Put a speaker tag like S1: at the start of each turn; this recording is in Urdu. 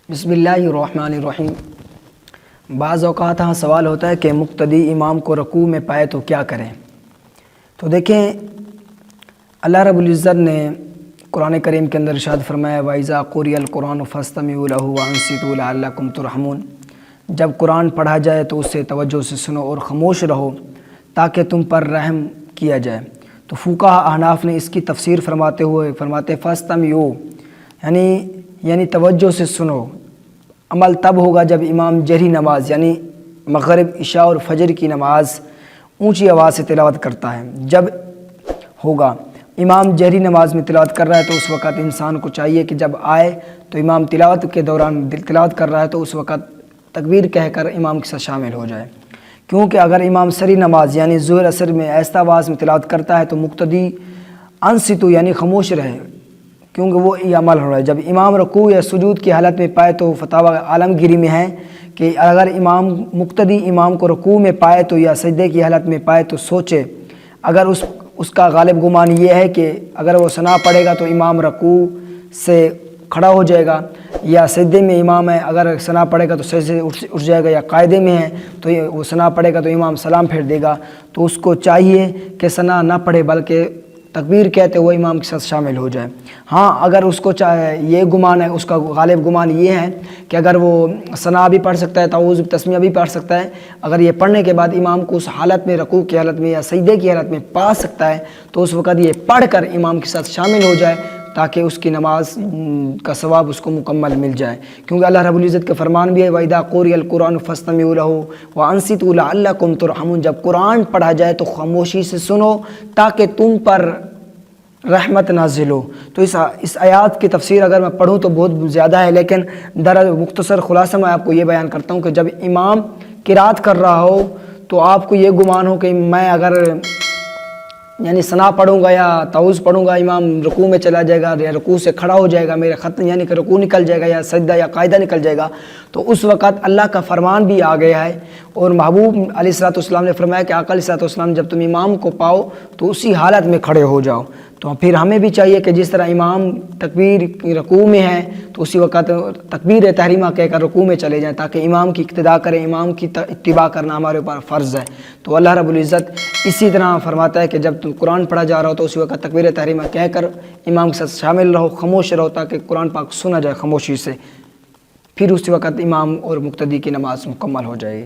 S1: بسم اللہ الرحمن الرحیم۔ بعض اوقات ہاں سوال ہوتا ہے کہ مقتدی امام کو رکوع میں پائے تو کیا کریں؟ تو دیکھیں، اللہ رب العزت نے قرآن کریم کے اندر ارشاد فرمایا وَإِذَا قُرِئَ الْقُرْآنُ فَاسْتَمِعُوا لَهُ وَأَنصِتُوا لَعَلَّكُمْ تُرْحَمُونَ۔ جب قرآن پڑھا جائے تو اسے توجہ سے سنو اور خاموش رہو تاکہ تم پر رحم کیا جائے۔ تو فقہاء احناف نے اس کی تفسیر فرماتے ہوئے فرماتے فَاسْتَمِعُوا یعنی توجہ سے سنو۔ عمل تب ہوگا جب امام جہری نماز یعنی مغرب، عشاء اور فجر کی نماز اونچی آواز سے تلاوت کرتا ہے۔ جب ہوگا امام جہری نماز میں تلاوت کر رہا ہے تو اس وقت انسان کو چاہیے کہ جب آئے تو امام تلاوت کے دوران تلاوت کر رہا ہے تو اس وقت تکبیر کہہ کر امام کے ساتھ شامل ہو جائے، کیونکہ اگر امام سری نماز یعنی ظہر اثر میں ایسا آواز میں تلاوت کرتا ہے تو مقتدی انصتو یعنی خاموش رہے، کیونکہ وہ یہ عمل ہو رہا ہے۔ جب امام رکوع یا سجود کی حالت میں پائے تو فتاوی عالمگیری میں ہے کہ اگر مقتدی امام کو رکوع میں پائے تو یا سجدے کی حالت میں پائے تو سوچے، اگر اس کا غالب گمان یہ ہے کہ اگر وہ ثنا پڑھے گا تو امام رکوع سے کھڑا ہو جائے گا، یا سجدے میں امام ہے اگر ثنا پڑھے گا تو سجدے سے اٹھ جائے گا، یا قاعدے میں ہے تو وہ ثنا پڑھے گا تو امام سلام پھیر دے گا، تو اس کو چاہیے کہ ثنا نہ پڑھے بلکہ تکبیر کہتے ہوئے امام کے ساتھ شامل ہو جائے۔ ہاں اگر اس کو یہ گمان ہے، اس کا غالب گمان یہ ہے کہ اگر وہ ثنا بھی پڑھ سکتا ہے، تعوذ تسمیہ بھی پڑھ سکتا ہے، اگر یہ پڑھنے کے بعد امام کو اس حالت میں رکوع کی حالت میں یا سجدے کی حالت میں پا سکتا ہے تو اس وقت یہ پڑھ کر امام کے ساتھ شامل ہو جائے تاکہ اس کی نماز کا ثواب اس کو مکمل مل جائے، کیونکہ اللہ رب العزت کا فرمان بھی ہے وَإِذَا قُرِئَ الْقُرْآنُ فَاسْتَمِعُوا لَهُ وَأَنصِتُوا لَعَلَّكُمْ تُرْحَمُونَ۔ جب قرآن پڑھا جائے تو خاموشی سے سنو تاکہ تم پر رحمت نازل ہو۔ تو اس آیات کی تفسیر اگر میں پڑھوں تو بہت زیادہ ہے، لیکن مختصر خلاصہ میں آپ کو یہ بیان کرتا ہوں کہ جب امام قرات کر رہا ہو تو آپ کو یہ گمان ہو کہ میں اگر یعنی ثنا پڑھوں گا یا تعوذ پڑھوں گا امام رکوع میں چلا جائے گا یا رکوع سے کھڑا ہو جائے گا، میرے ختم یعنی کہ رکوع نکل جائے گا یا سجدہ یا قاعدہ نکل جائے گا، تو اس وقت اللہ کا فرمان بھی آ گیا ہے اور محبوب علیہ الصلوۃ والسلام نے فرمایا کہ آقا علیہ الصلوۃ والسلام جب تم امام کو پاؤ تو اسی حالت میں کھڑے ہو جاؤ۔ تو پھر ہمیں بھی چاہیے کہ جس طرح امام تکبیر رکوع میں ہے تو اسی وقت تکبیر تحریمہ کہہ کر رکوع میں چلے جائیں تاکہ امام کی اقتداء کریں، امام کی اتباع کرنا ہمارے اوپر فرض ہے۔ تو اللہ رب العزت اسی طرح فرماتا ہے کہ جب تم قرآن پڑھا جا رہا ہو تو اسی وقت تکبیر تحریمہ کہہ کر امام کے ساتھ شامل رہو، خاموش رہو تاکہ قرآن پاک سنا جائے خاموشی سے، پھر اسی وقت امام اور مقتدی کی نماز مکمل ہو جائے گی۔